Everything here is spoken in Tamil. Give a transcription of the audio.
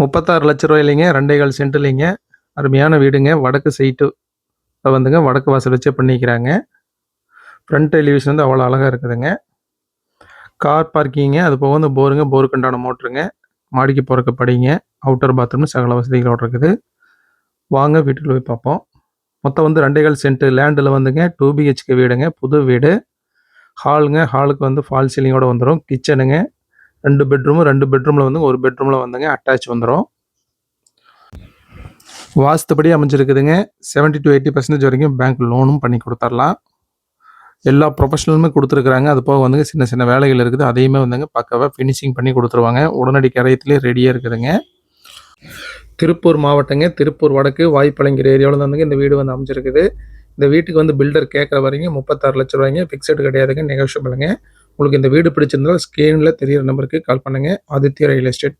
36 லட்ச ரூபாயிலிங்க 2.25 சென்ட்லிங்க அருமையான வீடுங்க. வடக்கு சைட்டு வந்துங்க வடக்கு வாசல் வச்சே பண்ணிக்கிறாங்க. ஃப்ரண்ட் எலிவேஷன் வந்து அவ்வளோ அழகாக இருக்குதுங்க. கார் பார்க்கிங்க, அது போக வந்து போருங்க, போருக்கு உண்டான மோட்டருங்க, மாடிக்கு போகிறக்கு படிங்க, அவுட்டர் பாத்ரூம் சகல வசதிகளோடு இருக்குது. வாங்க வீட்டுக்குள்ள போய் பார்ப்போம். மொத்தம் வந்து 2.25 சென்ட் லேண்டில் வந்துங்க 2 பிஹெச்கே வீடுங்க, புது வீடு. ஹாலுங்க, ஹாலுக்கு வந்து ஃபால் சீலிங்கோட வந்துடும். கிச்சனுங்க, 2 பெட்ரூமு, 2 பெட்ரூமில் வந்து ஒரு பெட்ரூமில் வந்துங்க அட்டாச் வந்துடும். வாஸ்துபடி அமைஞ்சிருக்குதுங்க. 70 to 80% வரைக்கும் பேங்க் லோனும் பண்ணி கொடுத்துடலாம். எல்லா ப்ரொஃபஷனலுமே கொடுத்துருக்குறாங்க. அது போக வந்துங்க சின்ன சின்ன வேலைகள் இருக்குது. அதையுமே வந்துங்க பக்காவாக ஃபினிஷிங் பண்ணி கொடுத்துருவாங்க. உடனடி கரையத்துலேயே ரெடியாக இருக்குதுங்க. திருப்பூர் மாவட்டங்க, திருப்பூர் வடக்கு வாய்ப்பழங்கிற ஏரியாவில் வந்துங்க இந்த வீடு வந்து அமைஞ்சிருக்குது. இந்த வீட்டுக்கு வந்து பில்டர் கேட்குற வரைக்கும் 36 லட்ச ரூபாய்ங்க. ஃபிக்ஸடு கிடையாதுங்க, நெகோஷியபிளுங்க. உங்களுக்கு இந்த வீடு பிடிச்சிருந்தால் ஸ்க்ரீனில் தெரியிற நம்பருக்கு கால் பண்ணுங்கள். Aditya real estate.